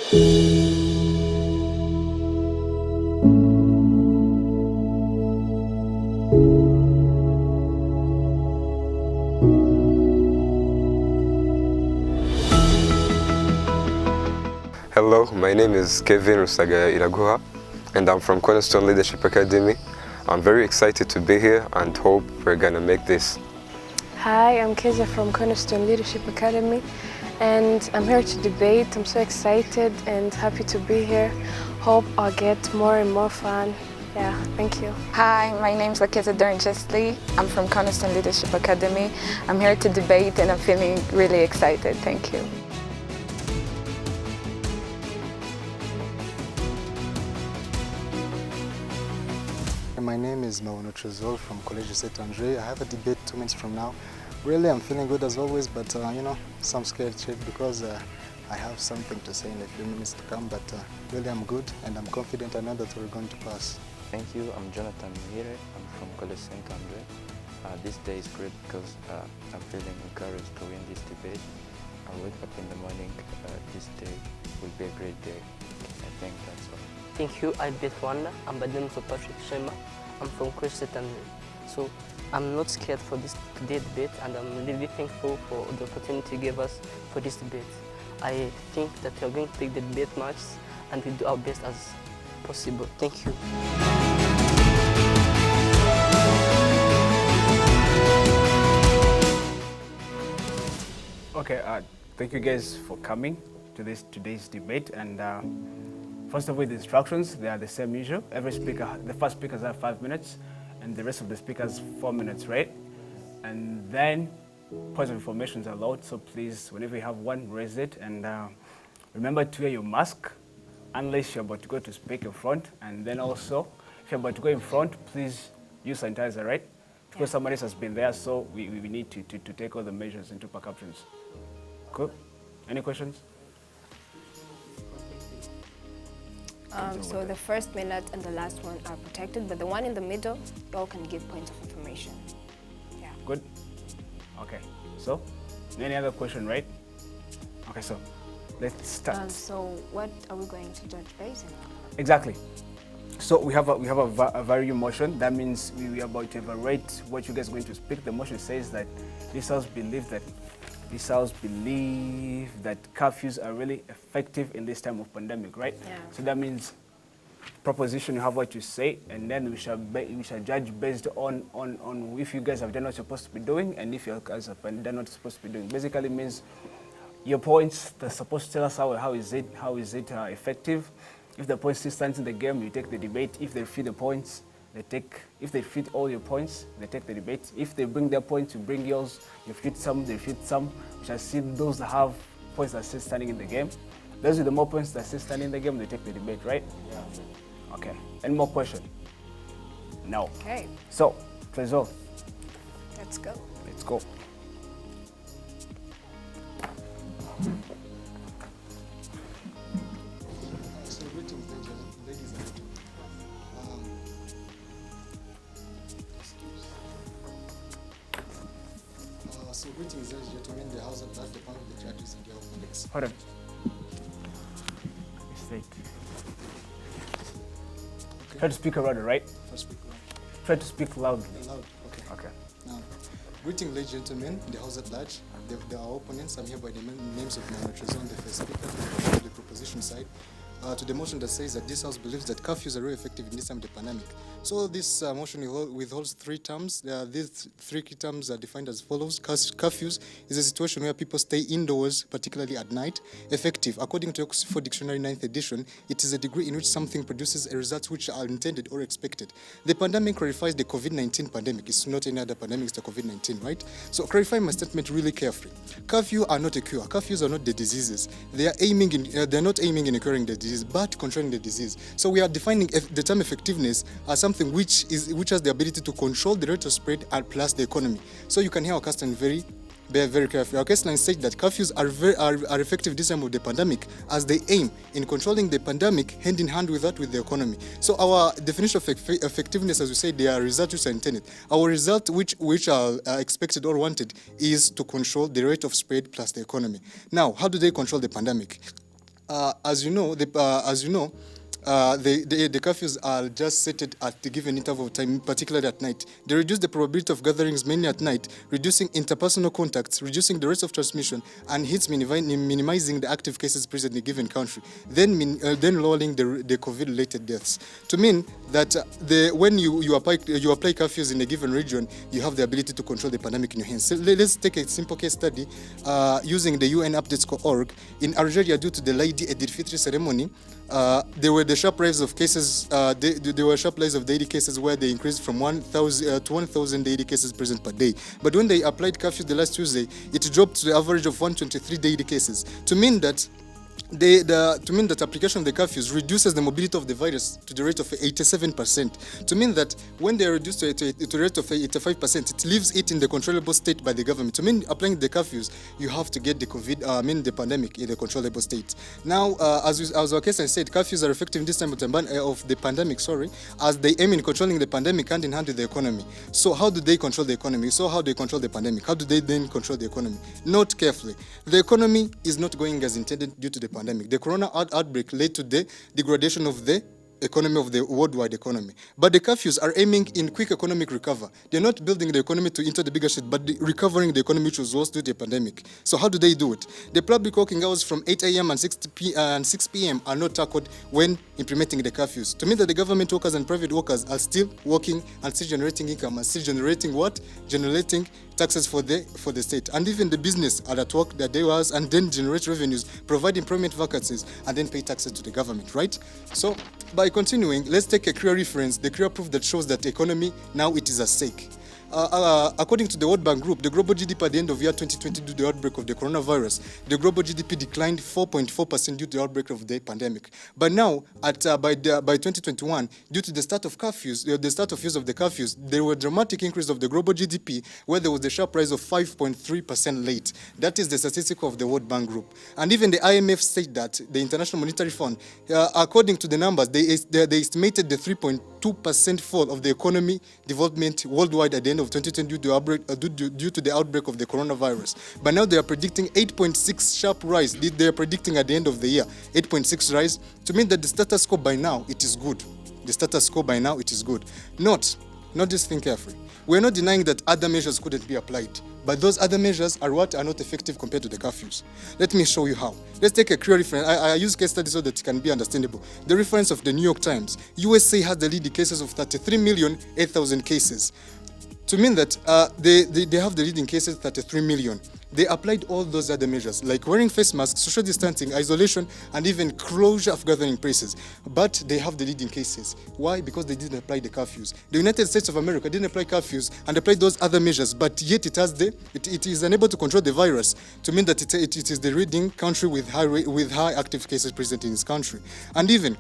Hello, my name is Kevin Rusaga Iraguha, and I'm from Cornerstone Leadership Academy. I'm very excited to be here and hope we're gonna make this. Hi, I'm Kezia from Cornerstone Leadership Academy, and I'm here to debate. I'm so excited and happy to be here. Hope I'll get more and more fun. Yeah, thank you. Hi, my name is Lakeza Dornjesli. I'm from Cornerstone Leadership Academy. I'm here to debate and I'm feeling really excited. Thank you. My name is Maono Trezor from College Saint Andre. I have a debate 2 minutes from now. Really, I'm feeling good as always, but some scared shit because I have something to say in a few minutes to come, but really I'm good and I'm confident I know that we're going to pass. Thank you. I'm Jonathan Muhire. I'm from College Saint Andre. This day is great because I'm feeling encouraged to win this debate. I wake up in the morning. This day will be a great day. I think that's all. Thank you. I beat Rwanda. I'm by the name of Patrick Shema. I'm from College Saint Andre. So I'm not scared for this debate, and I'm really thankful for the opportunity you gave us for this debate. I think that we are going to take the debate match and we'll do our best as possible. Thank you. Okay, thank you guys for coming to today's debate. And first of all, the instructions, they are the same usual. Every speaker, the first speakers have 5 minutes, and the rest of the speakers 4 minutes, right? And then points of information is allowed, so please, whenever you have one, raise it. And remember to wear your mask, unless you're about to go to speak in front. And then also, if you're about to go in front, please use sanitizer, right? Because somebody else has been there, so we need to take all the measures into precautions. Cool? Any questions? So the first minute and the last one are protected, but the one in the middle, you all can give points of information. Yeah. Good? Okay. So, any other question, right? Okay, so let's start. So what are we going to judge based on? Exactly. So we have a value motion. That means we are about to evaluate what you guys are going to speak. The motion says that this house believes that curfews are really effective in this time of pandemic, right? Yeah. So that means proposition, you have what you say, and then we shall judge based on if you guys have done what you're supposed to be doing, and if you guys have done what you're supposed to be doing. Basically means your points, they're supposed to tell us how is it effective. If the point still stands in the game, you take the debate. If they fit the points, if they fit all your points, they take the debate. If they bring their points, you bring yours. You fit some, they fit some. We shall see those that have points that are still standing in the game. Those with the more points that are still standing in the game, they take the debate, right? Yeah. Okay. Any more question? No. Okay. So, Trezor. Let's go. Let's go. So greetings, ladies and gentlemen, the House of Large, the panel of the judges and your colleagues. Hold on. Straight. Okay. Try to speak louder, right? Try to speak loudly. Loud, okay. Okay. Now, greetings, ladies and gentlemen, the House at Large. There are opponents. I'm here by the names of Maono Trezor, the first speaker, on the proposition side. To the motion that says that this House believes that curfews are very effective in this time of the pandemic. So this motion withholds 3 terms. These 3 key terms are defined as follows. Curfews is a situation where people stay indoors, particularly at night. Effective, according to Oxford Dictionary 9th edition, it is a degree in which something produces a result which are intended or expected. The pandemic clarifies the COVID-19 pandemic. It's not any other pandemic, it's the COVID-19, right? So clarify my statement really carefully. Curfew are not a cure. Curfews are not the diseases. They're not aiming in curing the disease, but controlling the disease. So we are defining the term effectiveness as something which has the ability to control the rate of spread and plus the economy. So you can hear our question very carefully. Our question said that curfews are effective this time of the pandemic as they aim in controlling the pandemic hand in hand with the economy. So our definition of effectiveness, as we say, they are results which are intended. Our result which are expected or wanted is to control the rate of spread plus the economy. Now, how do they control the pandemic? As you know, the curfews are just set at the given interval of time, particularly at night. They reduce the probability of gatherings mainly at night, reducing interpersonal contacts, reducing the rates of transmission, and hence minimizing the active cases present in a given country, then lowering the COVID-related deaths. To mean that when you apply curfews in a given region, you have the ability to control the pandemic in your hands. So let's take a simple case study using the UN updates.org. In Algeria, due to the Lady Eid al-Fitr ceremony, there were the sharp rise of cases. There were sharp rise of daily cases where they increased from 1,000 to 1,000 daily cases present per day. But when they applied curfew the last Tuesday, it dropped to the average of 123 daily cases. To mean that application of the curfews reduces the mobility of the virus to the rate of 87%. To mean that when they are reduced to the rate of 85%, it leaves it in the controllable state by the government. To mean applying the curfews, you have to get the pandemic in the controllable state. Now, as our case I said, curfews are effective in this time of the pandemic, as they aim in controlling the pandemic hand in hand with the economy. So how do they control the economy? So how do they control the pandemic? How do they then control the economy? Note carefully, the economy is not going as intended due to the pandemic. The corona outbreak led to the degradation of the economy, of the worldwide economy. But the curfews are aiming in quick economic recovery. They're not building the economy to enter the bigger shit, but recovering the economy which was lost due to the pandemic. So how do they do it? The public working hours from 8 a.m. and 6 p.m. are not tackled when implementing the curfews. To mean that the government workers and private workers are still working and still generating income and still generating what? Generating taxes for the state. And even the business are at work their day hours and then generate revenues, provide employment vacancies, and then pay taxes to the government, right? So by continuing, let's take a clear reference, the clear proof that shows that the economy now it is at stake. According to the World Bank Group, the global GDP at the end of year 2020 due to the outbreak of the coronavirus, the global GDP declined 4.4% due to the outbreak of the pandemic. But now, by 2021, due to the start of curfews, the start of use of the curfews, there were dramatic increase of the global GDP, where there was a sharp rise of 5.3% late. That is the statistic of the World Bank Group. And even the IMF said that, the International Monetary Fund, according to the numbers, they estimated the 3.2% fall of the economy development worldwide at the end of 2020 due to the outbreak of the coronavirus. But now they are predicting 8.6 sharp rise. They are predicting at the end of the year 8.6 rise, to mean that the status quo by now it is good. The status quo by now it is good. Not just think carefully. We're not denying that other measures couldn't be applied, but those other measures are not effective compared to the curfews. Let me show you how. Let's take a clear reference. I use case studies so that it can be understandable. The reference of the New York Times. USA has the leading cases of 33,008,000 cases. To mean that they have the leading cases 33 million. They applied all those other measures like wearing face masks, social distancing, isolation, and even closure of gathering places. But they have the leading cases. Why? Because they didn't apply the curfews. The United States of America didn't apply curfews and applied those other measures, but yet it is unable to control the virus. To mean that it is the leading country with high active cases present in its country. And even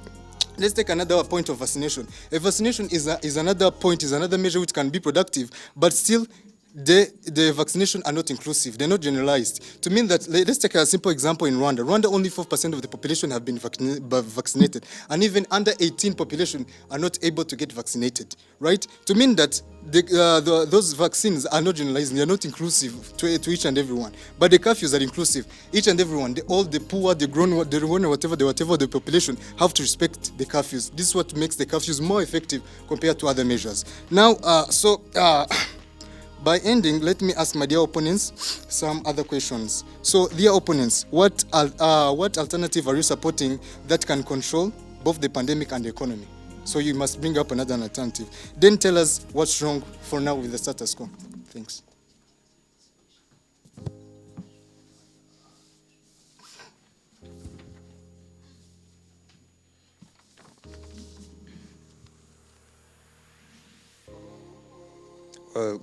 let's take another point of vaccination. A vaccination is another measure which can be productive, but still the vaccination are not inclusive. They're not generalized. To mean that, let's take a simple example in Rwanda. Rwanda, only 4% of the population have been vaccinated, and even under 18 population are not able to get vaccinated, right? To mean that those vaccines are not generalized, they are not inclusive to each and everyone. But the curfews are inclusive. Each and everyone, all the poor, the grown, whatever the population have to respect the curfews. This is what makes the curfews more effective compared to other measures. Now, by ending, let me ask my dear opponents some other questions. So, dear opponents, what alternative are you supporting that can control both the pandemic and the economy? So you must bring up another alternative. Then tell us what's wrong for now with the status quo. Thanks.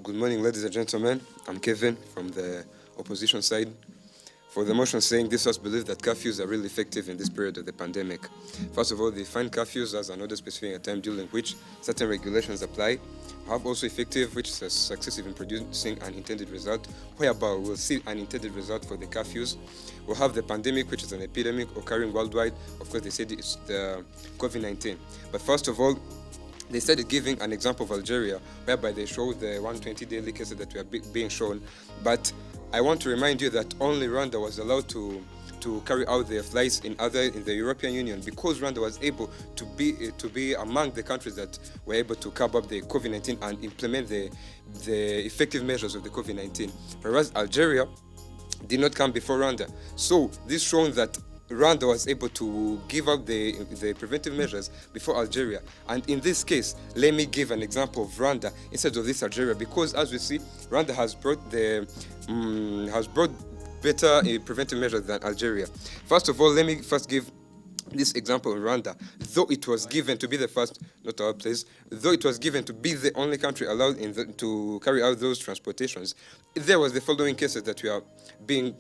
Good morning, ladies and gentlemen. I'm Kevin from the opposition side. For the motion saying this was believed that curfews are really effective in this period of the pandemic. First of all, they define curfews as another specific time during which certain regulations apply. Have also effective, which is successive in producing an intended result, whereby we'll see an intended result for the curfews. We'll have the pandemic, which is an epidemic occurring worldwide. Of course, they said it's the COVID-19. But first of all, they started giving an example of Algeria, whereby they showed the 120 daily cases that were being shown. But I want to remind you that only Rwanda was allowed to to carry out their flights in the European Union, because Rwanda was able to be among the countries that were able to curb up the COVID-19 and implement the effective measures of the COVID-19, whereas Algeria did not come before Rwanda. So this shows that Rwanda was able to give up the preventive measures before Algeria. And in this case, let me give an example of Rwanda instead of this Algeria, because as we see, Rwanda has brought better preventive measures than Algeria. First of all, let me first give this example in Rwanda. Though it was given to be the first, not our place, though it was given to be the only country allowed to carry out those transportations, there was the following cases that we are being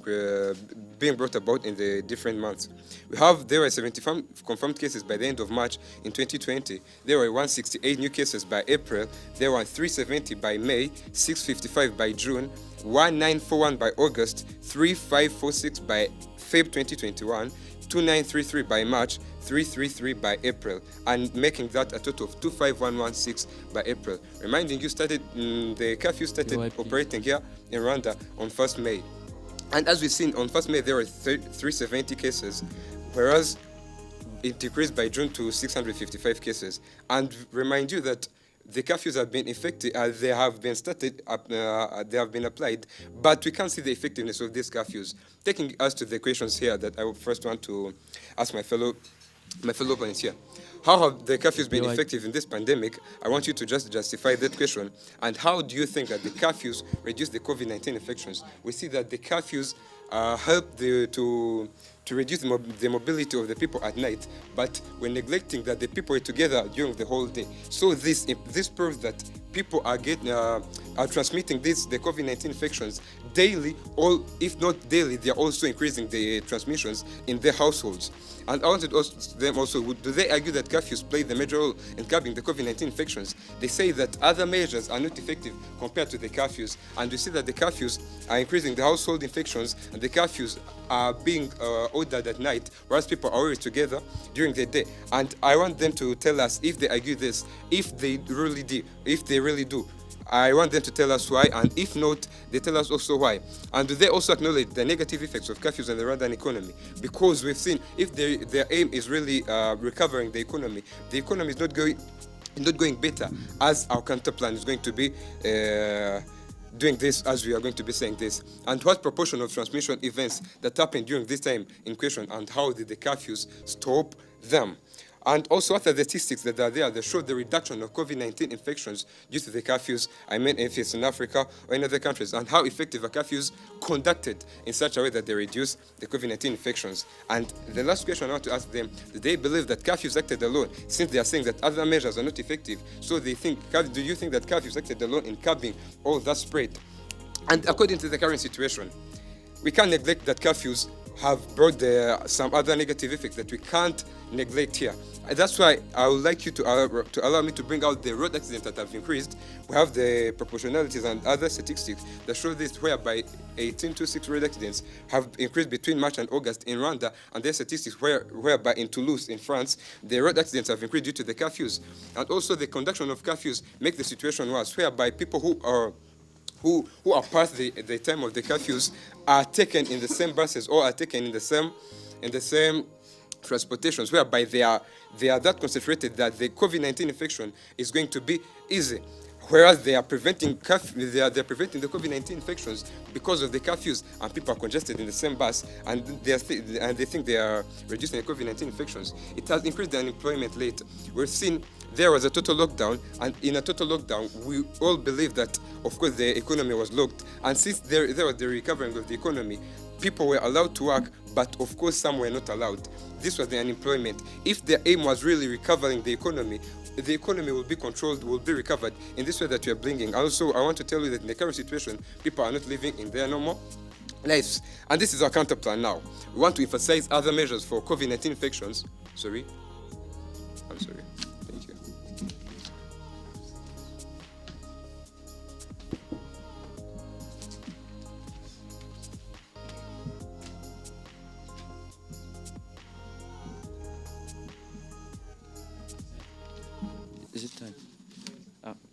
brought about in the different months. There were 75 confirmed cases by the end of March in 2020. There were 168 new cases by April. There were 370 by May, 655 by June, 1941 by August, 3546 by Feb 2021, 2933 by March, 333 by April, and making that a total of 25116 by April. Reminding you, the curfew started operating here in Rwanda on 1st May. And as we've seen, on 1st May there were 370 cases, whereas it decreased by June to 655 cases. And remind you that the curfews have been effective, they have been applied, but we can't see the effectiveness of these curfews. Taking us to the questions here that I would first want to ask my fellow opponents here. How have the curfews been effective in this pandemic? I want you to just justify that question. And how do you think that the curfews reduce the COVID-19 infections? We see that the curfews help to reduce the mobility of the people at night, but we're neglecting that the people are together during the whole day. So this proves that people are transmitting the COVID-19 infections daily, or if not daily, they are also increasing the transmissions in their households. And I wanted to ask them also, do they argue that curfews play the major role in curbing the COVID-19 infections? They say that other measures are not effective compared to the curfews, and we see that the curfews are increasing the household infections, and the curfews are being ordered at night, whereas people are always together during the day. And I want them to tell us if they argue this, if they really do. I want them to tell us why, and if not, they tell us also why. And do they also acknowledge the negative effects of curfews on the Rwandan economy? Because we've seen, if their aim is really recovering the economy is not going better, as our counterplan is going to be doing this, as we are going to be saying this. And what proportion of transmission events that happened during this time in question, and how did the curfews stop them? And also, what are the statistics that are there that show the reduction of COVID-19 infections due to the curfews? I mean, if it's in Africa or in other countries, and how effective are curfews conducted in such a way that they reduce the COVID-19 infections? And the last question I want to ask them, do they believe that curfews acted alone, since they are saying that other measures are not effective? So do you think that curfews acted alone in curbing all that spread? And according to the current situation, we can't neglect that curfews have brought some other negative effects that we can't neglect here. And that's why I would like you to allow me to bring out the road accidents that have increased. We have the proportionalities and other statistics that show this, whereby 1826 road accidents have increased between March and August in Rwanda, and there's statistics whereby in Toulouse, in France, the road accidents have increased due to the curfews. And also the conduction of curfews make the situation worse, whereby people who are past the time of the curfews are taken in the same buses, or are taken in the same transportations, whereby they are that concentrated that the COVID-19 infection is going to be easy, whereas they are preventing the COVID-19 infections because of the curfews, and people are congested in the same bus, and they think they are reducing the COVID-19 infections. It has increased the unemployment rate. We've seen there was a total lockdown, and in a total lockdown, we all believe that, of course, the economy was locked, and since there was the recovering of the economy, people were allowed to work, but of course some were not allowed. This was the unemployment. If the aim was really recovering the economy will be controlled, will be recovered in this way that we are bringing. Also, I want to tell you that in the current situation, people are not living in their normal lives. And this is our counter plan now. We want to emphasize other measures for COVID-19 infections. I'm sorry. Thank you. Is it time?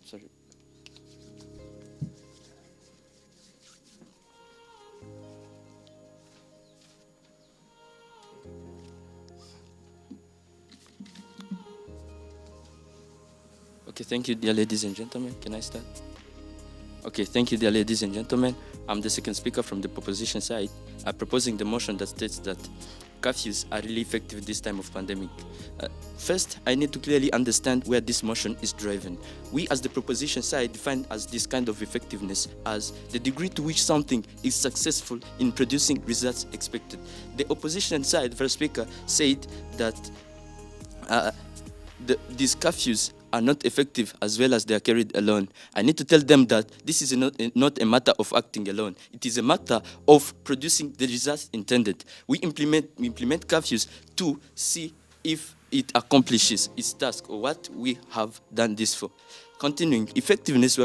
Sorry. Okay, thank you, dear ladies and gentlemen. Can I start? Okay, thank you, dear ladies and gentlemen. I'm the second speaker from the proposition side, proposing the motion that states that curfews are really effective this time of pandemic. First, I need to clearly understand where this motion is driven. We, as the proposition side, define as this kind of effectiveness as the degree to which something is successful in producing results expected. The opposition side, first speaker, said that these curfews are not effective as well as they are carried alone. I need to tell them that this is not a matter of acting alone. It is a matter of producing the results intended. We implement curfews to see if it accomplishes its task or what we have done this for. Continuing, effectiveness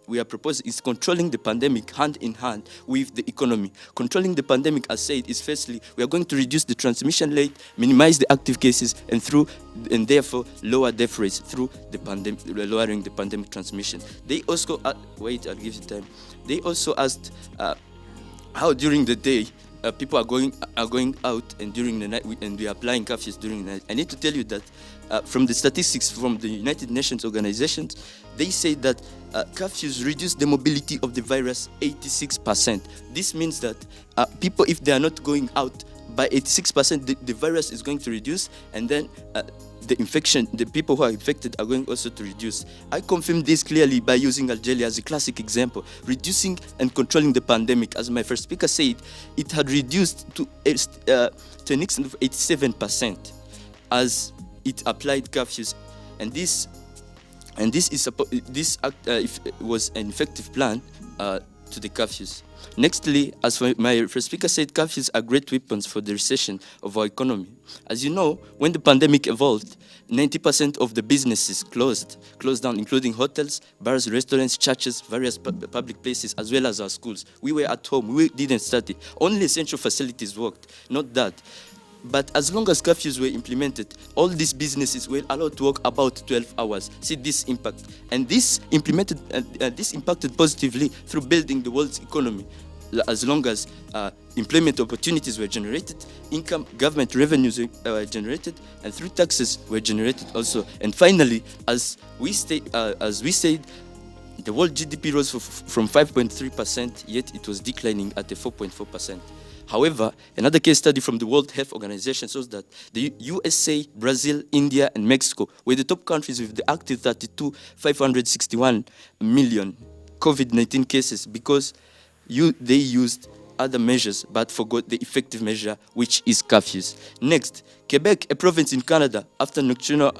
we are proposing is controlling the pandemic hand in hand with the economy. Controlling the pandemic, as said, is firstly, we are going to reduce the transmission rate, minimize the active cases, and therefore lower death rates through the pandemic, lowering the pandemic transmission. They also, wait, I'll give you time. They also asked how during the day people are going out, and during the night, and we are applying curfews during the night. I need to tell you that from the statistics from the United Nations organizations, they say that curfews reduce the mobility of the virus 86%. This means that people, if they are not going out, by 86%, the virus is going to reduce, and then the people who are infected are going also to reduce. I confirm this clearly by using Algeria as a classic example. Reducing and controlling the pandemic, as my first speaker said, it had reduced to an extent of 87% as it applied curfews, and this was an effective plan to the curfews. Nextly, as my first speaker said, curfews are great weapons for the recession of our economy. As you know, when the pandemic evolved, 90% of the businesses closed down, including hotels, bars, restaurants, churches, various public places, as well as our schools. We were at home, we didn't study. Only essential facilities worked, not that. But as long as curfews were implemented, all these businesses were allowed to work about 12 hours. See this impact. And this impacted positively through building the world's economy. As long as employment opportunities were generated, government revenues were generated, and through taxes were generated also. And finally, as we said, the world GDP rose from 5.3%, yet it was declining at a 4.4%. However, another case study from the World Health Organization shows that the USA, Brazil, India, and Mexico were the top countries with the active 561 million COVID-19 cases because they used other measures but forgot the effective measure, which is curfews. Next, Quebec, a province in Canada, after nocturnal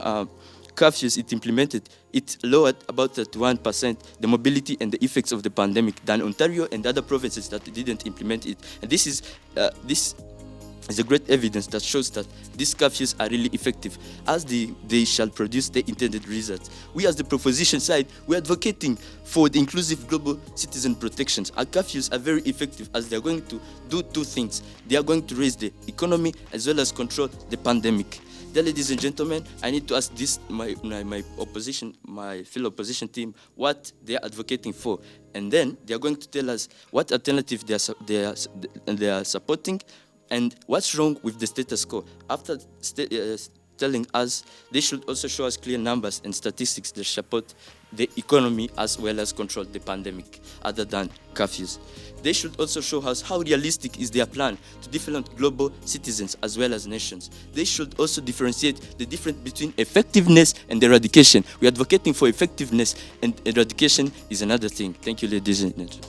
curfews it implemented, it lowered about 31% the mobility and the effects of the pandemic than Ontario and other provinces that didn't implement it. And this is a great evidence that shows that these curfews are really effective, as they shall produce the intended results. We, as the proposition side, we're advocating for the inclusive global citizen protections. Our curfews are very effective as they're going to do two things. They are going to raise the economy as well as control the pandemic. Dear ladies and gentlemen, I need to ask my fellow opposition team what they are advocating for, and then they are going to tell us what alternative they are supporting and what's wrong with the status quo. After telling us, they should also show us clear numbers and statistics that support the economy as well as control the pandemic, other than curfews. They should also show us how realistic is their plan to different global citizens as well as nations. They should also differentiate the difference between effectiveness and eradication. We are advocating for effectiveness, and eradication is another thing. Thank you, ladies and gentlemen.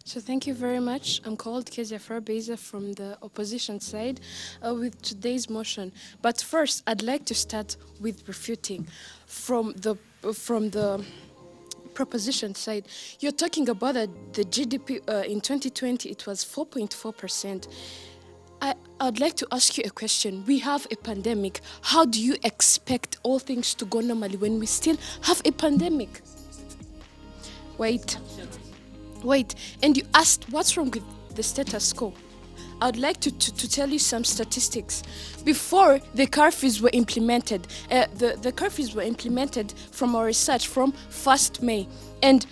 So thank you very much. I'm called Kezia Farbeza from the opposition side with today's motion. But first, I'd like to start with refuting from the proposition side. You're talking about the GDP in 2020, it was 4.4%. I'd like to ask you a question. We have a pandemic. How do you expect all things to go normally when we still have a pandemic? Wait, and you asked what's wrong with the status quo. I'd like to tell you some statistics. Before the curfews were implemented, the curfews were implemented from our research from 1st May. And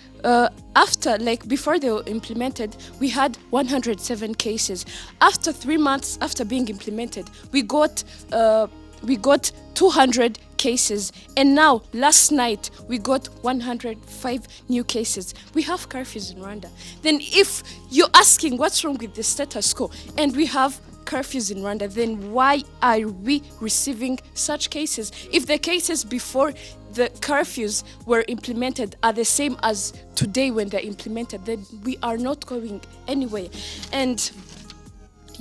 after, like before they were implemented, we had 107 cases. After 3 months after being implemented, we got 200 cases, and now last night we got 105 new cases. We have curfews in Rwanda. Then if you're asking what's wrong with the status quo and we have curfews in Rwanda, then why are we receiving such cases? If the cases before the curfews were implemented are the same as today when they're implemented, then we are not going anywhere. And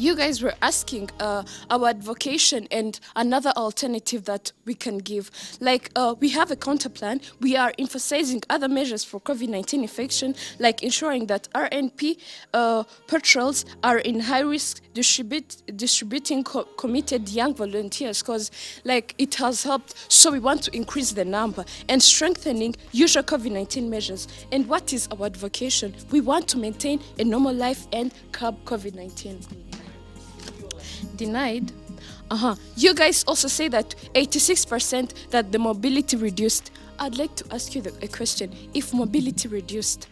you guys were asking our advocation and another alternative that we can give. Like we have a counter plan. We are emphasizing other measures for COVID-19 infection, like ensuring that RNP patrols are in high risk, distributing committed young volunteers, because like it has helped. So we want to increase the number and strengthening usual COVID-19 measures. And what is our advocation? We want to maintain a normal life and curb COVID-19. Denied. You guys also say that 86% that the mobility reduced. I'd like to ask you a question. If mobility reduced,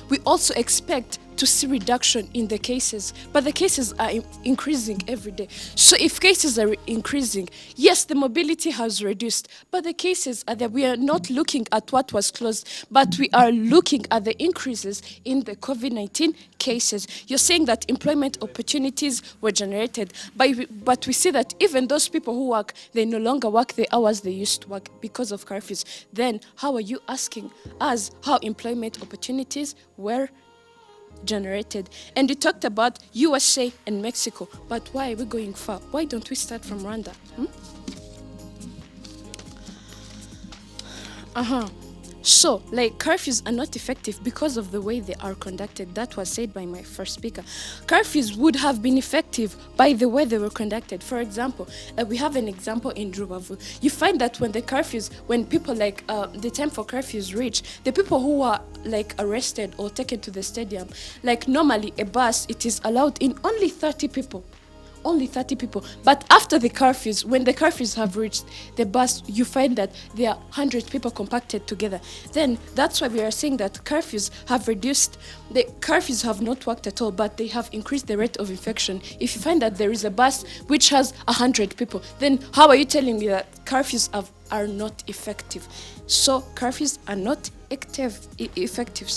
we also expect to see reduction in the cases, but the cases are increasing every day. So if cases are increasing, yes, the mobility has reduced, but the cases are there. We are not looking at what was closed, but we are looking at the increases in the COVID-19 cases. You're saying that employment opportunities were generated, but we see that even those people who work, they no longer work the hours they used to work because of curfews. Then how are you asking us how employment opportunities were generated? And you talked about USA and Mexico, but why are we going far? Why don't we start from Rwanda? So, like, curfews are not effective because of the way they are conducted. That was said by my first speaker. Curfews would have been effective by the way they were conducted. For example, we have an example in Rubavu. You find that when people the time for curfews reach, the people who are like arrested or taken to the stadium, like normally a bus, it is allowed in only 30 people. Only 30 people. But after the curfews, when the curfews have reached the bus, you find that there are 100 people compacted together. Then that's why we are saying that curfews have reduced. The curfews have not worked at all, but they have increased the rate of infection. If you find that there is a bus which has 100 people, then how are you telling me that curfews are not effective? So curfews are not effective.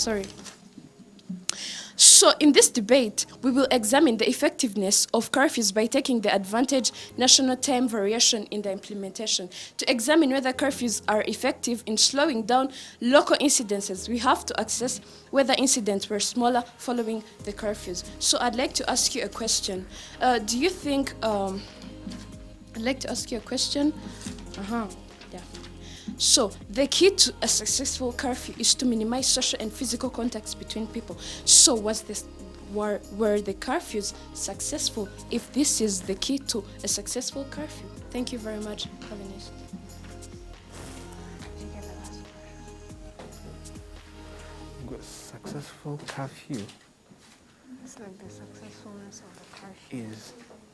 So in this debate, we will examine the effectiveness of curfews by taking the advantage national time variation in the implementation. To examine whether curfews are effective in slowing down local incidences, we have to assess whether incidents were smaller following the curfews. So I'd like to ask you a question. Do you think, I'd like to ask you a question. So, the key to a successful curfew is to minimize social and physical contacts between people. So, were the curfews successful if this is the key to a successful curfew? Thank you very much. Have a nice day. Successful curfew It's like the successfulness of the curfew.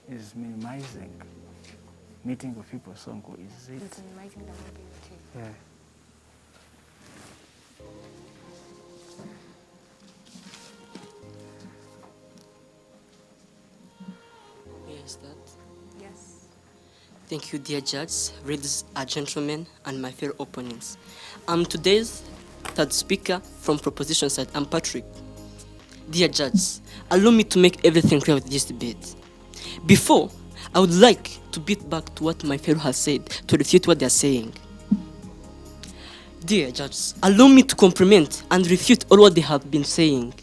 is minimizing meeting with people. Sonko, is it? It's minimizing the mobility. Yeah. Yes, that. Yes. Thank you, dear judges, ladies and gentlemen, and my fellow opponents. I'm today's third speaker from proposition side. I'm Patrick. Dear judges, allow me to make everything clear with this debate. Before, I would like to beat back to what my fellow has said to refute what they are saying. Dear judges, allow me to complement and refute all what they have been saying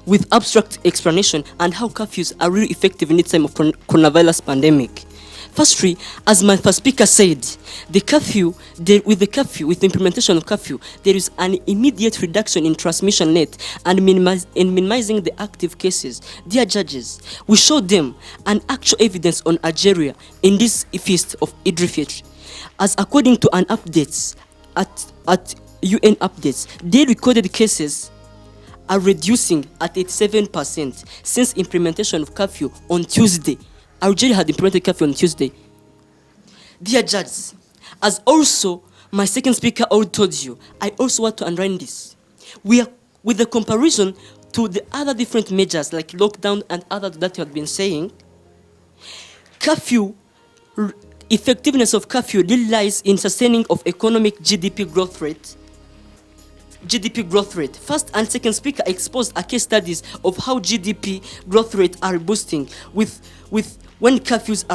with abstract explanation and how curfews are really effective in this time of coronavirus pandemic. Firstly, as my first speaker said, with the implementation of curfew, there is an immediate reduction in transmission rate and minimizing the active cases. Dear judges, we showed them an actual evidence on Algeria in this feast of Eid al-Fitr. As according to an updates at UN updates, they recorded cases are reducing at 87% since implementation of curfew on Tuesday. Algeria had implemented curfew on Tuesday. Dear judges, as also my second speaker already told you, I also want to underline this. We are, with the comparison to the other different measures like lockdown and others that you have been saying, curfew, effectiveness of curfew lies in sustaining of economic GDP growth rate. First and second speaker exposed a case studies of how GDP growth rate are boosting with when curfews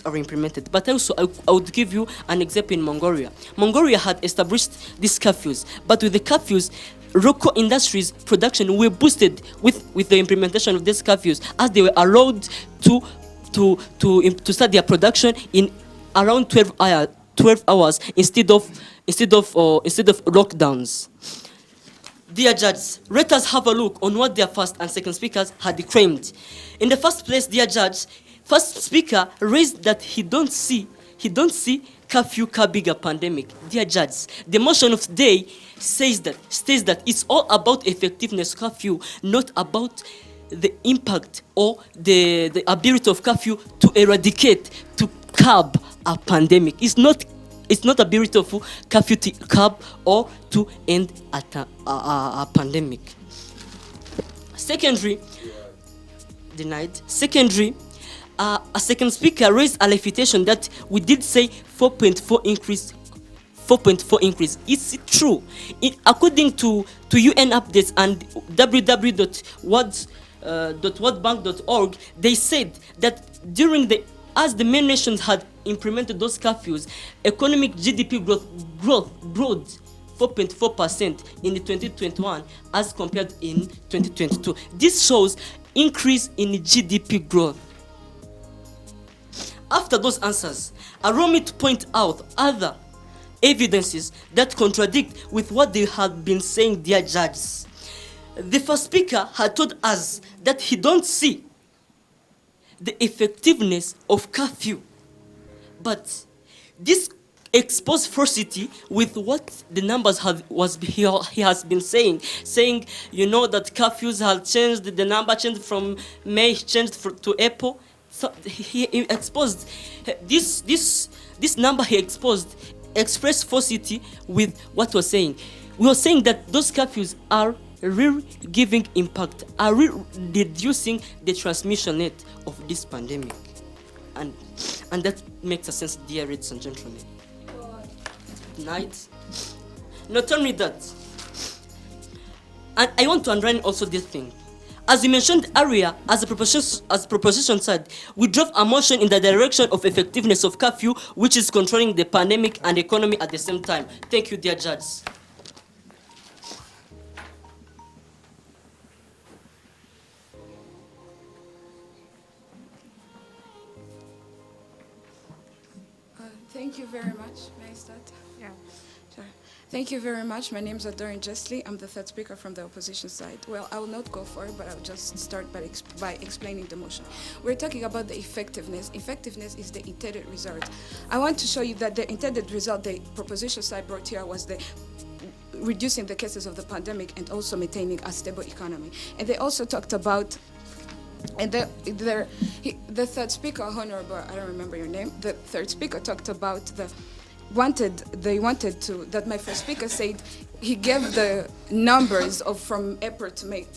are implemented. But also I would give you an example in Mongolia. Mongolia had established these curfews, but with the curfews, local industries production were boosted with the implementation of these curfews, as they were allowed to start their production in around 12 hours instead of lockdowns. Dear judges, let us have a look on what their first and second speakers had claimed. In the first place, dear judge, first speaker raised that he don't see curfew curbing a pandemic. Dear judges, the motion of today states that it's all about effectiveness curfew, not about the impact or the ability of curfew to eradicate, to curb a pandemic. It's not ability of curfew to curb or to end a pandemic. Secondary, denied. Secondary, a second speaker raised a refutation that we did say 4.4 increase. 4.4 increase. Is it true? According to UN updates and www.worldbank.org, they said that as the main nations had implemented those curfews, economic GDP growth 4.4% in the 2021 as compared in 2022. This shows increase in GDP growth. After those answers, allow me to point out other evidences that contradict with what they have been saying, dear judges. The first speaker had told us that he don't see the effectiveness of curfew, but this exposed falsity with what the numbers he has been saying, you know that curfews have changed, the number changed from May, changed to April. So he exposed this number he expressed falsity with what we're saying. We were saying that those curfews are really giving impact, are really reducing the transmission rate of this pandemic. And that makes a sense, dear ladies and gentlemen. Night. Not only that, and I want to underline also this thing. As we mentioned earlier, as a proposition said, we drove a motion in the direction of effectiveness of curfew, which is controlling the pandemic and economy at the same time. Thank you, dear judges. Thank you very much. May I start? Yeah. Sure. Thank you very much. My name is Adorin Jessley. I'm the third speaker from the opposition side. Well, I will not go for it, but I'll just start by explaining the motion. We're talking about the effectiveness. Effectiveness is the intended result. I want to show you that the intended result the proposition side brought here was the reducing the cases of the pandemic and also maintaining a stable economy. And they also talked about, and the third speaker, Honorable, I don't remember your name, the third speaker talked about that my first speaker said he gave the numbers of from April to May.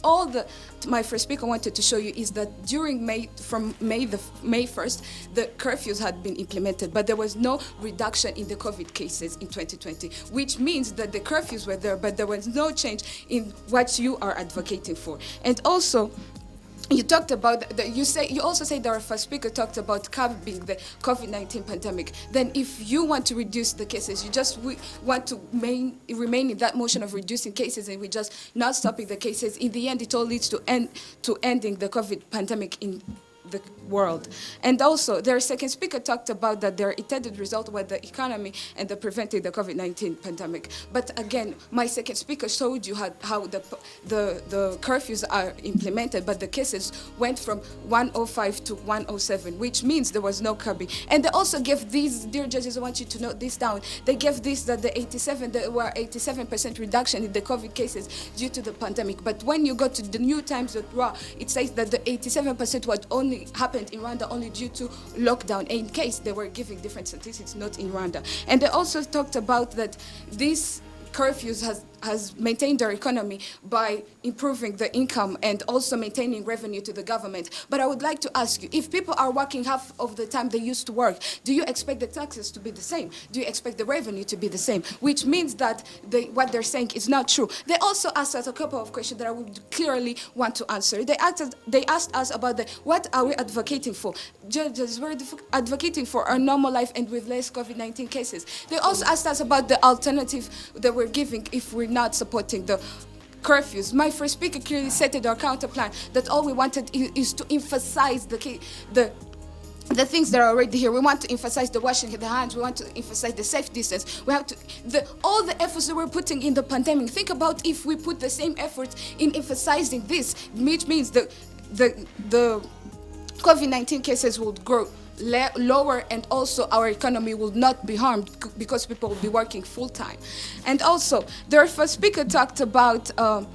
My first speaker wanted to show you is that during May 1st, the curfews had been implemented, but there was no reduction in the COVID cases in 2020, which means that the curfews were there, but there was no change in what you are advocating for. And also, you talked about you also say that our first speaker talked about curbing the COVID-19 pandemic. Then if you want to reduce the cases, you just want to remain in that motion of reducing cases and we just not stopping the cases. In the end, it all leads to ending the COVID pandemic in the world. And also, their second speaker talked about that their intended result was the economy and the preventing the COVID-19 pandemic. But again, my second speaker showed you how the curfews are implemented, but the cases went from 105 to 107, which means there was no curbing. And they also gave these, dear judges, I want you to note this down. They gave this that there were 87% reduction in the COVID cases due to the pandemic. But when you go to the New Times.ra, it says that the 87% was only happened in Rwanda only due to lockdown. In case they were giving different statistics, not in Rwanda. And they also talked about that this curfews has maintained their economy by improving the income and also maintaining revenue to the government. But I would like to ask you, if people are working half of the time they used to work, do you expect the taxes to be the same? Do you expect the revenue to be the same? Which means that what they're saying is not true. They also asked us a couple of questions that I would clearly want to answer. They asked us about what are we advocating for? Judges, we're advocating for a normal life and with less COVID-19 cases. They also asked us about the alternative that we're giving if we're not supporting the curfews. My first speaker clearly stated our counter plan that all we wanted is to emphasize the things that are already here. We want to emphasize the washing of the hands. We want to emphasize the safe distance. We have to all the efforts that we're putting in the pandemic. Think about if we put the same efforts in emphasizing this, which means the COVID-19 cases will grow lower, and also our economy will not be harmed because people will be working full time. And also, their first speaker talked about the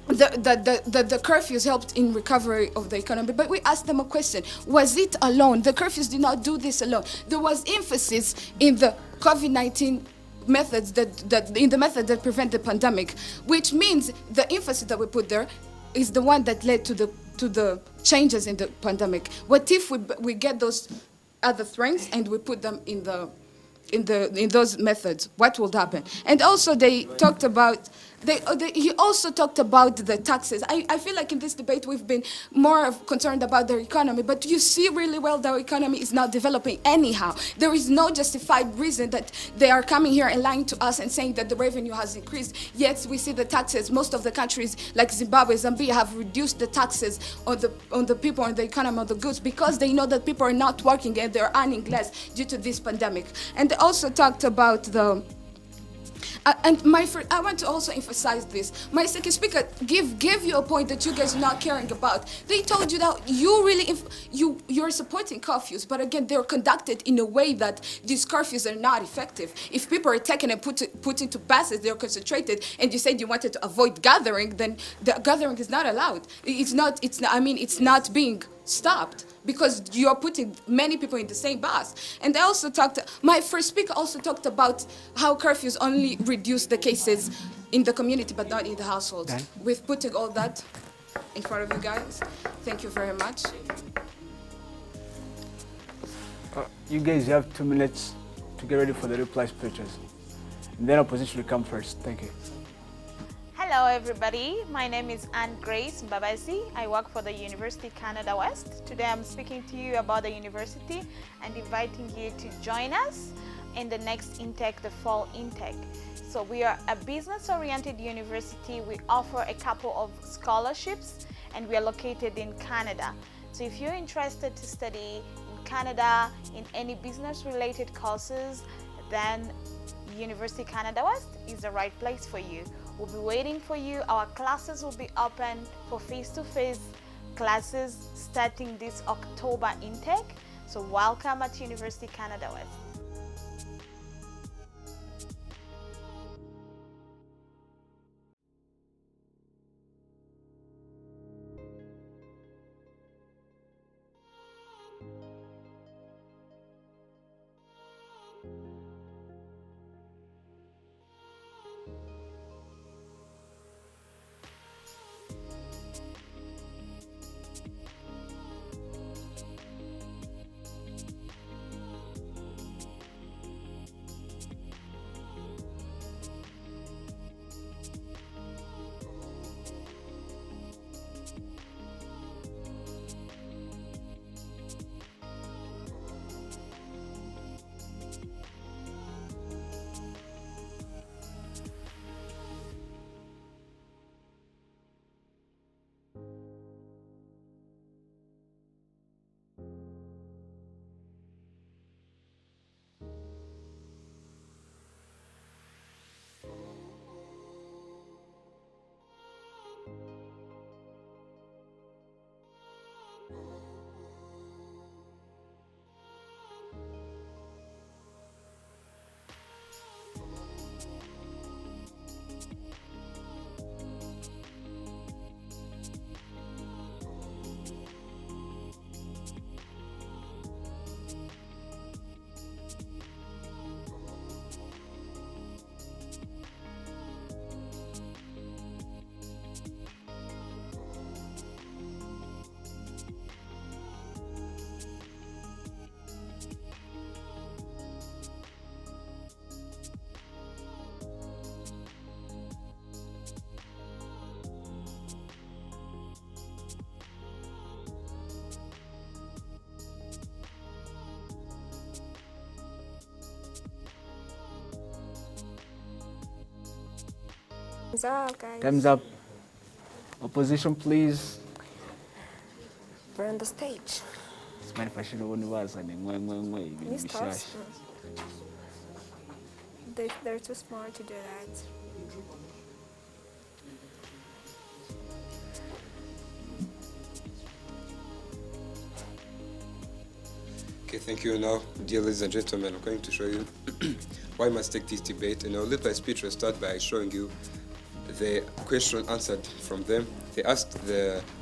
curfews helped in recovery of the economy, but we asked them a question: was it alone? The curfews did not do this alone. There was emphasis in the COVID-19 methods that prevent the pandemic, which means the emphasis that we put there is the one that led to the changes in the pandemic. What if we get those other strengths and we put them in those methods? What will happen? And also they talked about he also talked about the taxes. I feel like in this debate we've been more concerned about their economy, but you see really well their economy is not developing anyhow. There is no justified reason that they are coming here and lying to us and saying that the revenue has increased, yet we see the taxes. Most of the countries like Zimbabwe, Zambia have reduced the taxes on the people, on the economy, on the goods, because they know that people are not working and they're earning less due to this pandemic. And they also talked about I want to also emphasize this. My second speaker gave you a point that you guys are not caring about. They told you that you're supporting curfews, but again, they're conducted in a way that these curfews are not effective. If people are taken and put into buses, they're concentrated, and you said you wanted to avoid gathering, then the gathering is not allowed. It's not being stopped, because you're putting many people in the same bus. And my first speaker also talked about how curfews only reduce the cases in the community but not in the households. We've putting all that in front of you guys. Thank you very much. You guys have 2 minutes to get ready for the reply speeches. And then opposition will come first. Thank you. Hello everybody, my name is Anne Grace Mbabazi. I work for the University Canada West. Today I'm speaking to you about the university and inviting you to join us in the next intake, the fall intake. So we are a business-oriented university. We offer a couple of scholarships and we are located in Canada. So if you're interested to study in Canada in any business-related courses, then University Canada West is the right place for you. We'll be waiting for you. Our classes will be open for face-to-face classes starting this October intake. So welcome at University Canada West. Time's up, guys. Time's up. Opposition, please. We're on the stage. Miss Toss. They're too smart to do that. Okay, thank you. Now, dear ladies and gentlemen, I'm going to show you why I must take this debate. And I'll let my speech will start by showing you the question answered from them. They asked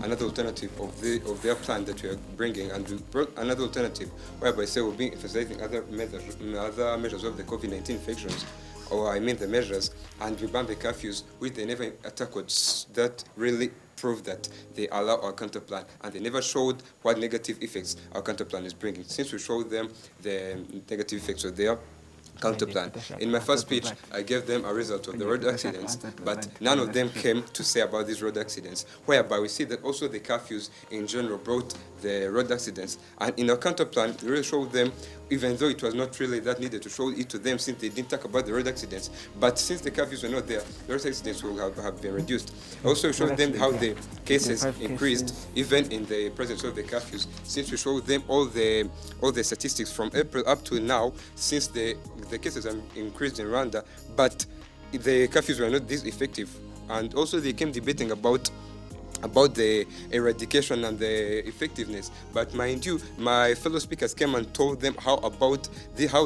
another alternative of their plan that we are bringing, and we brought another alternative whereby say we'll be emphasizing other measures of the COVID-19 infections, or I mean the measures, and we ban the curfews, which they never tackled. That really prove that they allow our counter plan, and they never showed what negative effects our counter plan is bringing. Since we showed them the negative effects of their counter plan. In my first speech, I gave them a result of the road accidents, but none of them came to say about these road accidents, whereby we see that also the curfews in general brought the road accidents. And in our counter plan, we really showed them, even though it was not really that needed to show it to them since they didn't talk about the road accidents, but since the curfews were not there, the road accidents will have been reduced. Also showed them how the cases increased, even in the presence of the curfews, since we showed them all the statistics from April up to now, since the cases have increased in Rwanda, but the curfews were not this effective. And also they came debating about the eradication and the effectiveness, but mind you, my fellow speakers came and told them how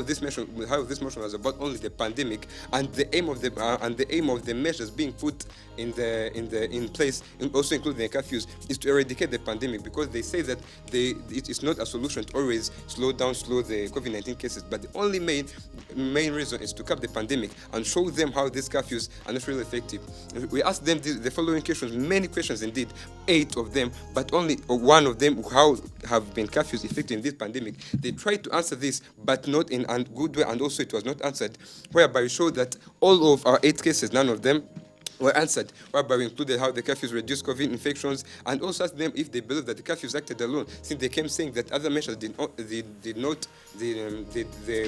this motion was about only the pandemic, and the aim of the measures being put in place, also including the curfews, is to eradicate the pandemic, because they say that it is not a solution to always slow the COVID-19 cases, but the only main reason is to cap the pandemic and show them how these curfews are not really effective. We asked them the following questions, many questions indeed, 8 of them, but only one of them, how have been curfews effective in this pandemic. They tried to answer this, but not in a good way, and also it was not answered, whereby we showed that all of our 8 cases, none of them were answered, whereby we included how the curfews reduced COVID infections, and also asked them if they believe that the curfews acted alone, since they came saying that other measures they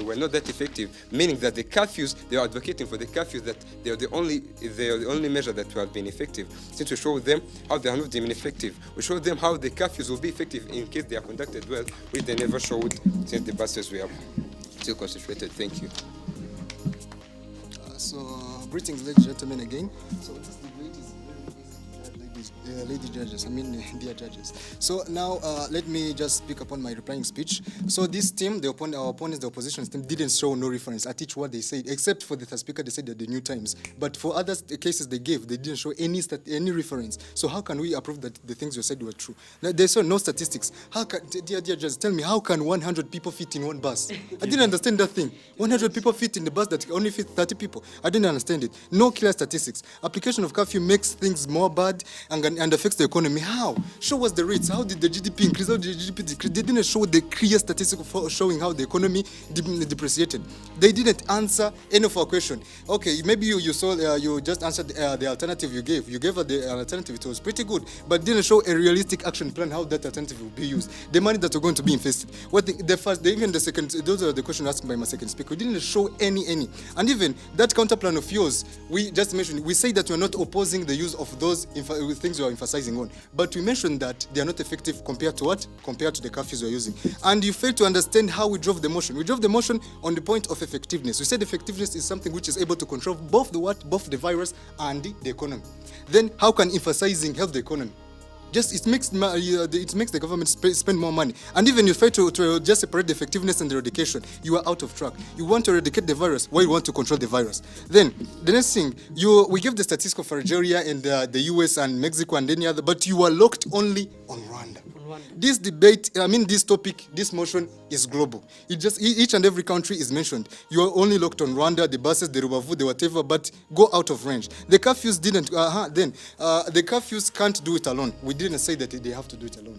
were not that effective, meaning that the curfews, they are advocating for the curfews, that they are the only measure that have been effective. Since we showed them how they are not been effective, we showed them how the curfews will be effective in case they are conducted well, which they never showed since the buses were still concentrated. Thank you. Greetings, ladies and gentlemen, again. So this debate is lady judges, dear judges. So now let me just speak upon my replying speech. So this team, our opponents, the opposition team, didn't show no reference at each word they said, except for the third speaker, they said that the New Times. But for other cases they gave, they didn't show any reference. So how can we approve that the things you said were true? They saw no statistics. How can, dear judges, tell me, how can 100 people fit in one bus? I didn't understand that thing. 100 people fit in the bus that only fit 30 people. I didn't understand it. No clear statistics. Application of curfew makes things more bad and affects the economy. How? Show us the rates. How did the GDP increase? How did the GDP decrease? They didn't show the clear statistics showing how the economy depreciated. They didn't answer any of our questions. Okay, maybe you just answered the alternative you gave. You gave the alternative. It was pretty good, but didn't show a realistic action plan how that alternative will be used. The money that are going to be invested. The second, those are the questions asked by my second speaker. We didn't show any. And even that counter plan of yours, we just mentioned, we say that we're not opposing the use of those things we are emphasizing on, but we mentioned that they are not effective compared to what? Compared to the curfews we're using. And you fail to understand how we drove the motion. We drove the motion on the point of effectiveness. We said effectiveness is something which is able to control both the virus and the economy. Then how can emphasizing help the economy? It makes the government spend more money. And even you try to just separate the effectiveness and the eradication, you are out of track. You want to eradicate the virus, while you want to control the virus. Then the next thing, we give the statistics for Algeria and the US and Mexico and any other, but you are locked only on Rwanda. This debate, this topic, this motion is global. Each and every country is mentioned. You are only locked on Rwanda, the buses, the Rubavu, the whatever, but go out of range. The curfews didn't. The curfews can't do it alone. We didn't say that they have to do it alone.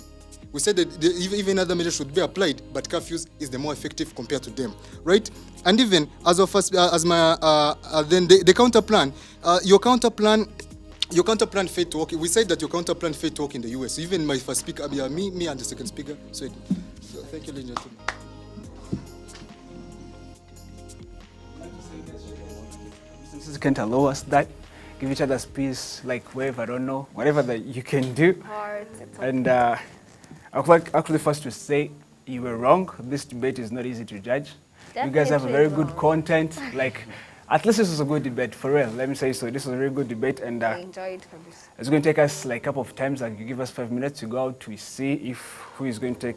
We said that even other measures should be applied, but curfews is the more effective compared to them, right? And even then the counter plan, your counter plan failed to work. We said that your counter plan failed to work in the US. Even my first speaker, me and the second speaker said. So thank you, ladies and gentlemen. Since you can't allow us that, give each other peace, like wave, I don't know, whatever that you can do. Hearts, it's And actually first to say you were wrong. This debate is not easy to judge. You guys have a very good content. Like, at least this was a good debate, for real. Let me say so. This was a very good debate, and I enjoyed this. it's going to take us like a couple of times. Like, you give us 5 minutes to go out to see if who is going to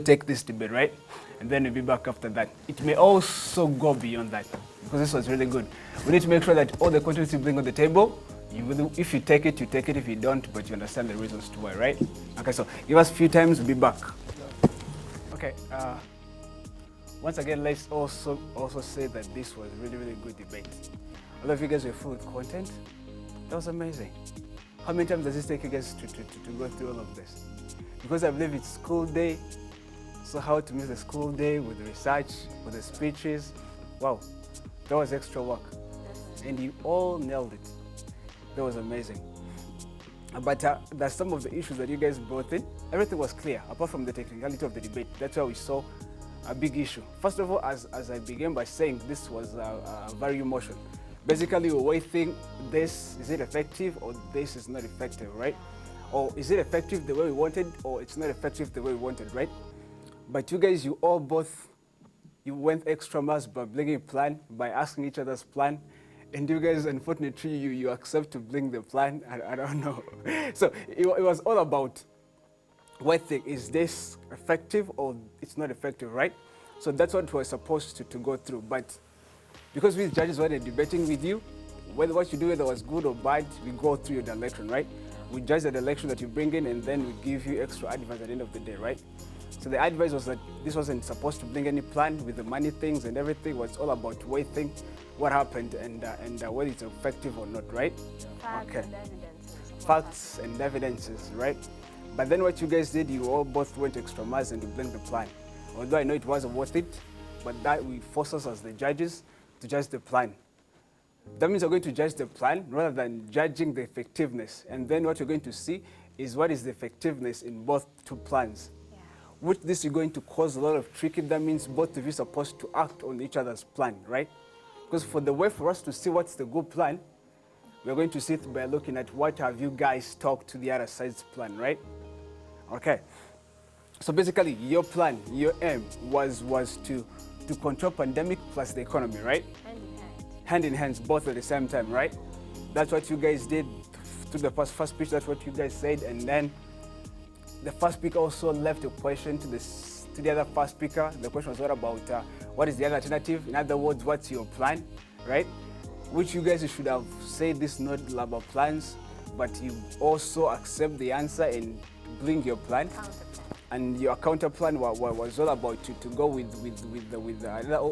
take this debate, right? And then we'll be back after that. It may also go beyond that because this was really good. We need to make sure that all the content you bring on the table, if you take it, you take it. If you don't, but you understand the reasons to why, right? Okay, so give us a few times. We'll be back. Okay. Once again, let's also say that this was really good debate. All of you guys were full of content. That was amazing. How many times does it take you guys to go through all of this? Because I believe it's school day, so how to miss the school day with the research, with the speeches. Wow, that was extra work. And you all nailed it. That was amazing. But there's some of the issues that you guys brought in. Everything was clear, apart from the technicality of the debate. That's why we saw a big issue. First of all, as I began by saying, this was a value motion. Basically, we're weighing this, is it effective or this is not effective, right? Or is it effective the way we wanted or it's not effective the way we wanted, right? But you guys, you went extra miles by bringing a plan, by asking each other's plan. And you guys, unfortunately, you accept to bring the plan. I don't know. So it was all about weighing, is this effective or it's not effective, right? So that's what we're supposed to go through. But because we judges were debating with you, whether what you do, whether it was good or bad, we go through your direction, right? We judge the direction that you bring in, and then we give you extra advice at the end of the day, right? So the advice was that this wasn't supposed to bring any plan with the money things and everything. It was all about weighing what happened and whether it's effective or not, right? Facts Okay. and evidences. Facts and evidences, right? But then what you guys did, you all both went extra miles and you blamed the plan. Although I know it wasn't worth it, but that will force us as the judges to judge the plan. That means we're going to judge the plan rather than judging the effectiveness. And then what you're going to see is what is the effectiveness in both two plans. Yeah. Which this is going to cause a lot of tricky. That means both of you are supposed to act on each other's plan, right? Because for the way for us to see what's the good plan, we're going to see it by looking at what have you guys talked to the other side's plan, right? Okay. So basically, your plan, your aim was to control pandemic plus the economy, right? Hand in hand. Hand in hand, both at the same time, right? That's what you guys did to the first speech. That's what you guys said, and then the first speaker also left a question to the other first speaker. The question was, what about what is the other alternative? In other words, what's your plan, right? Which you guys should have said this not about plans, but you also accept the answer and bring your plan. And your counter plan was all about to go with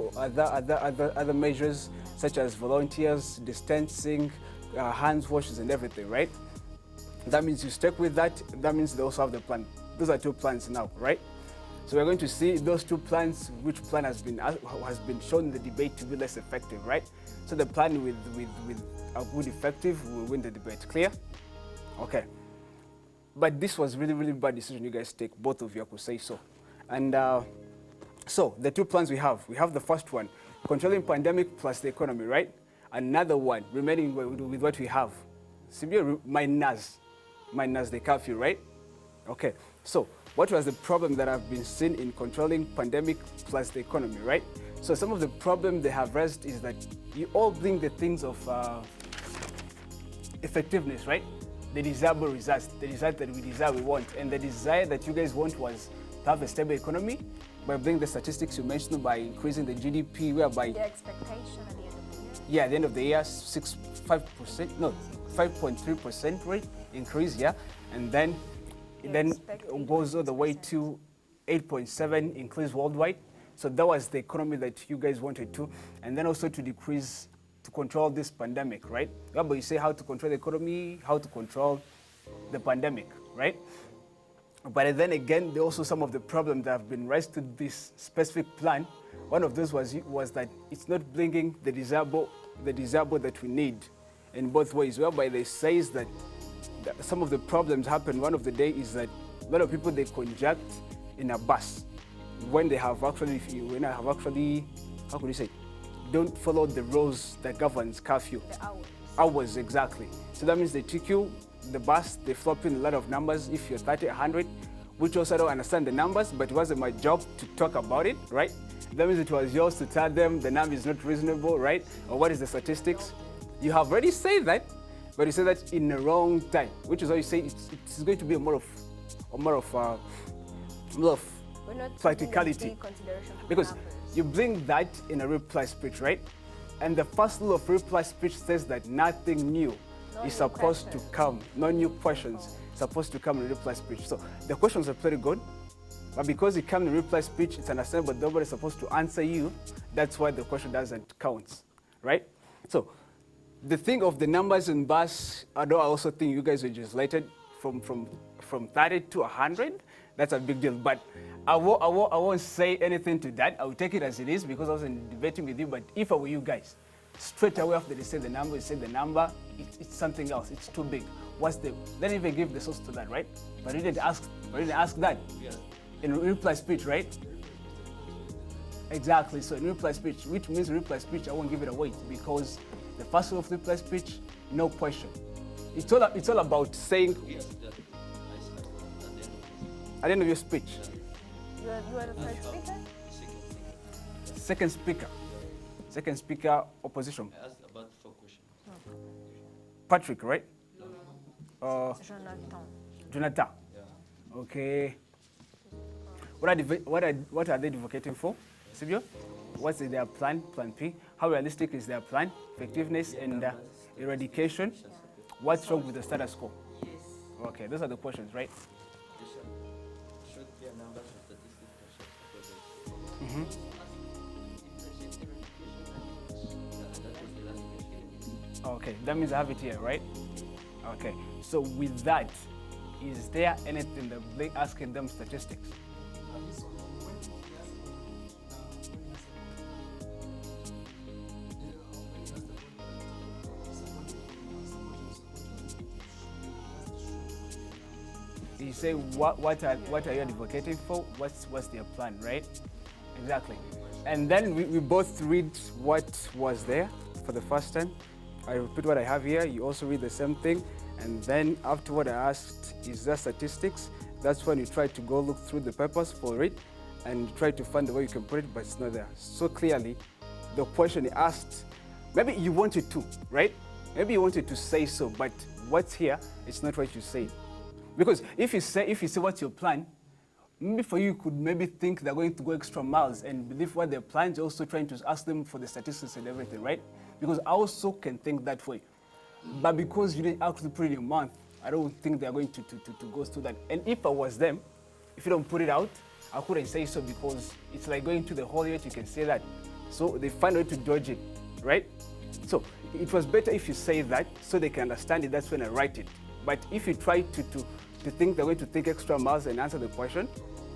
other measures such as volunteers, distancing, hands washes, and everything, right? That means you stick with that. That means they also have the plan. Those are two plans now, right? So we're going to see those two plans. Which plan has been shown in the debate to be less effective, right? So the plan with a good effective will win the debate. Clear? Okay. But this was really bad decision you guys take. Both of you, I could say so. And so the two plans we have the first one, controlling pandemic plus the economy, right? Another one, remaining with what we have, severe minus the curfew, right? Okay. So what was the problem that have been seen in controlling pandemic plus the economy, right? So some of the problem they have raised is that you all bring the things of effectiveness, right? The desirable results, the result that we desire, we want. And the desire that you guys want was to have a stable economy by bringing the statistics you mentioned, by increasing the GDP, whereby The expectation at the end of the year. yeah, at the end of the year, 5.3% rate increase, yeah, and then it goes all the way to 8.7 increase worldwide. So that was the economy that you guys wanted to, and then also to decrease, to control this pandemic, right? Yeah, but you say how to control the economy, how to control the pandemic, right? But then again, there are also some of the problems that have been raised to this specific plan. One of those was that it's not bringing the desirable that we need in both ways, whereby they say that some of the problems happen. One of the day is that a lot of people, they conjunct in a bus when they have actually, how could you say, don't follow the rules that governs curfew. The hours. Hours, exactly. So that means they took you, the bus, they flop in a lot of numbers. If you're 30, 100, which also I don't understand the numbers, but it wasn't my job to talk about it, right? That means it was yours to tell them the number is not reasonable, right? Or what is the statistics? You have already said that, but you said that in the wrong time, which is why you say it's going to be more of practicality. Because you bring that in a reply speech, right? And the first rule of reply speech says that nothing new is supposed to come, no new questions supposed to come in reply speech. So the questions are pretty good, but because it comes in reply speech, it's understandable nobody's supposed to answer you. That's why the question doesn't count, right? So the thing of the numbers in bus, although I also think you guys legislated from 30 to 100, that's a big deal. But I won't say anything to that. I will take it as it is because I wasn't debating with you. But if I were you guys, straight away after they say the number, you say the number, it's something else. It's too big. What's the? Then even give the source to that, right? But you didn't ask. That in reply speech, right? Exactly. So in reply speech, which means reply speech, I won't give it away because the first rule of reply speech, no question. It's all about saying. At the end of your speech. You are the third speaker? Second speaker, opposition. I asked about 4 questions. Patrick, right? Jonathan. Yeah. Okay. What are they advocating for? Sibio? What's their plan? Plan P. How realistic is their plan? Effectiveness and eradication. What's wrong with the status quo? Okay, those are the questions, right? Okay, that means I have it here, right? Okay, so with that, is there anything that they asking them statistics? You say what are you advocating for? What's their plan, right? Exactly. And then we both read what was there for the first time. I repeat what I have here. You also read the same thing. And then after what I asked, is there statistics? That's when you try to go look through the papers for it and try to find the way you can put it, but it's not there. So clearly, the question he asked, maybe you wanted to, right? Maybe you wanted to say so, but what's here, it's not what you say. Because if you say what's your plan, maybe for you could maybe think they're going to go extra miles and believe what their plans, also trying to ask them for the statistics and everything, right? Because I also can think that way. But because you didn't actually put it in a month, I don't think they're going to go through that. And if I was them, if you don't put it out, I couldn't say so because it's like going to the whole yet you can say that. So they find a way to dodge it, right? So it was better if you say that so they can understand it, that's when I write it. But if you try to think they're going to think extra miles and answer the question,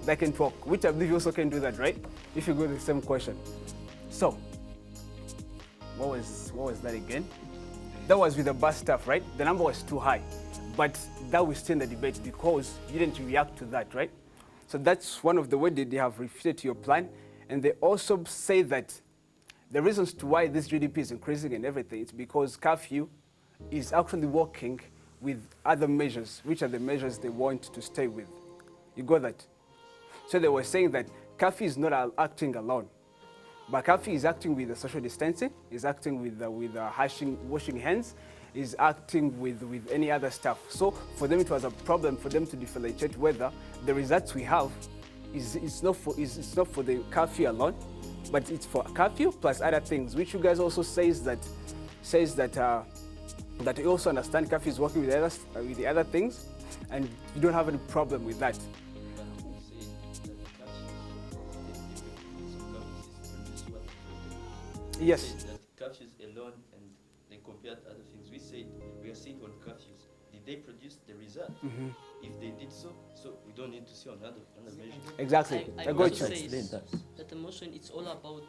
they can talk, which I believe you also can do that, right? If you go to the same question. So, what was that again? That was with the bus stuff, right? The number was too high, but that was still in the debate because you didn't react to that, right? So that's one of the ways they have refuted to your plan. And they also say that the reasons to why this GDP is increasing and everything is because curfew is actually working with other measures, which are the measures they want to stay with. You got that? So they were saying that curfew is not acting alone, but curfew is acting with the social distancing, is acting with washing hands, is acting with any other stuff. So for them, it was a problem for them to differentiate whether the results we have is not for the curfew alone, but it's for curfew plus other things, which you guys also says that you also understand curfew is working with the other things, and you don't have any problem with that. Yes. That curfews alone, and they compared other things. We are seeing on curfews. Did they produce the result? Mm-hmm. If they did so we don't need to see another measure. Exactly. I got also you. say that the motion it's all about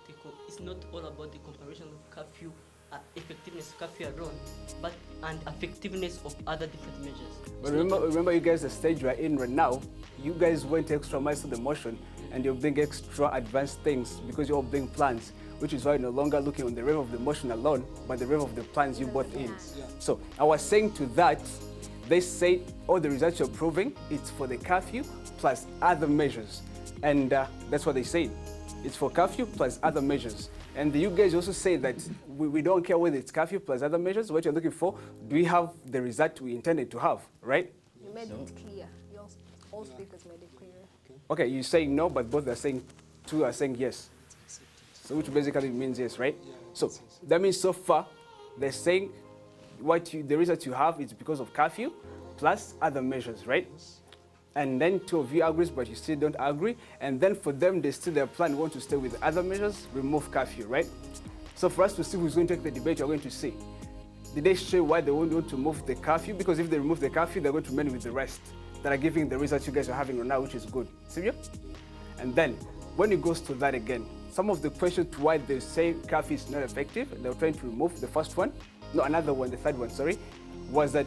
it's not all about the comparison of curfew effectiveness of curfew alone, but and effectiveness of other different measures. But remember, you guys, the stage we're in right now, you guys went extra miles to the motion, and you're doing extra advanced things because you're all doing plans. which is why you're no longer looking on the rev of the motion alone, but the rev of the plans you brought in. So I was saying to that, they say all the results you're proving, it's for the curfew plus other measures. And that's what they say. It's for curfew plus other measures. And you guys also say that we don't care whether it's curfew plus other measures. What you're looking for, do we have the result we intended to have, right? You made it clear. All speakers made it clear. Okay, you're saying no, but both are saying, two are saying yes. So which basically means yes, right? So that means so far, they're saying the result you have is because of curfew plus other measures, right? And then two of you agrees, but you still don't agree. And then for them, they still their plan want to stay with other measures, remove curfew, right? So for us to see who's going to take the debate, you're going to see. Did they show why they won't want to move the curfew? Because if they remove the curfew, they're going to remain with the rest that are giving the results you guys are having right now, which is good. See you? And then when it goes to that again, some of the questions to why they say curfew is not effective, they were trying to remove the first one, no, another one, the third one, sorry, was that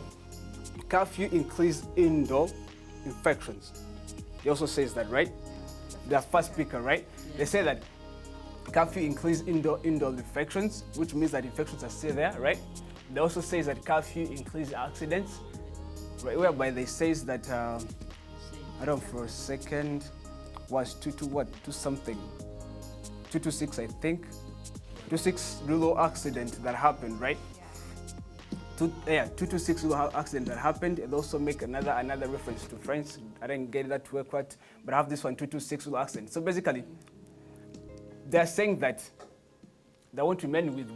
curfew increased indoor infections. He also says that, right? The first speaker, right? They say that curfew increased indoor infections, which means that infections are still there, right? They also say that curfew increased accidents, right? Whereby they says that, I don't know, for a second, was 226, I think. 226 little accident that happened, right? 226 little accident that happened, and also make another reference to France. I didn't get that to work quite, but I have this one, 226 little accident. So basically, they're saying that they want to remain with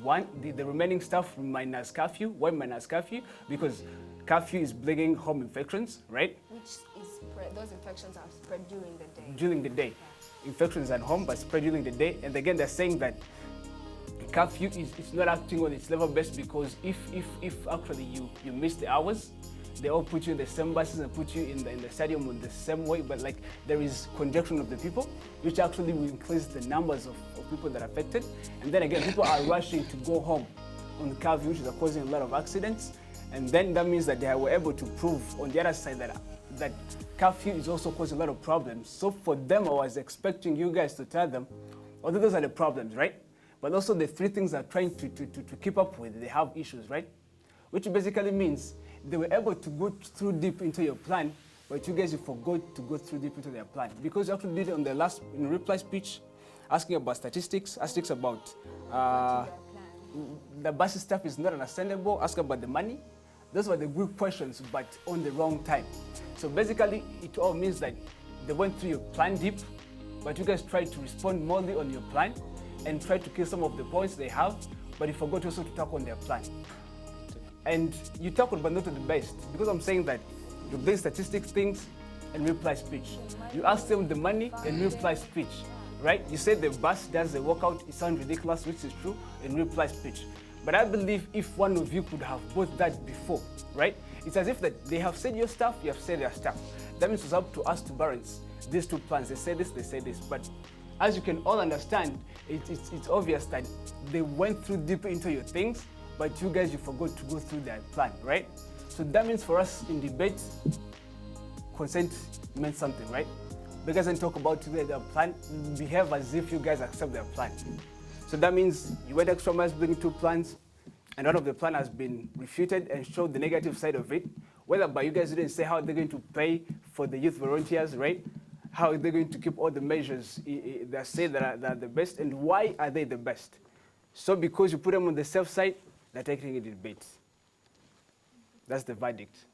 the remaining stuff minus curfew. Why minus curfew? Because curfew is bringing home infections, right? Which is those infections are spread during the day. During the day. Infections at home, but spread during the day. And again, they're saying that curfew is not acting on its level best, because if actually you miss the hours, they all put you in the same buses and put you in the stadium in the same way, but like there is congestion of the people, which actually will increase the numbers of people that are affected. And then again, people are rushing to go home on the curfew, which is causing a lot of accidents. And then that means that they were able to prove on the other side that curfew is also causing a lot of problems. So for them, I was expecting you guys to tell them, although those are the problems, right? But also the three things they're trying to keep up with, they have issues, right? Which basically means they were able to go through deep into your plan, but you guys, you forgot to go through deep into their plan. Because you actually did it on the last reply speech, asking about statistics about the bus stuff is not understandable, ask about the money. Those were the good questions, but on the wrong time. So basically, it all means that they went through your plan deep, but you guys tried to respond morely on your plan and tried to kill some of the points they have, but you forgot also to talk on their plan. And you talk on, but not to the best, because I'm saying that you bring statistics things and reply speech. You ask them the money and reply speech, right? You say the bus does the workout, it sounds ridiculous, which is true, and reply speech. But I believe if one of you could have both that before, right? It's as if that they have said your stuff, you have said their stuff. That means it's up to us to balance these two plans. They say this, they say this. But as you can all understand, it's obvious that they went through deep into your things, but you guys, you forgot to go through their plan, right? So that means for us in debate, consent meant something, right? You guys don't talk about their plan, behave as if you guys accept their plan. So that means you went extra miles bringing two plans, and one of the plan has been refuted and showed the negative side of it, whereby you guys didn't say how they're going to pay for the youth volunteers, right? How they're going to keep all the measures that say that are the best, and why are they the best? So because you put them on the safe side, they're taking a debate. That's the verdict.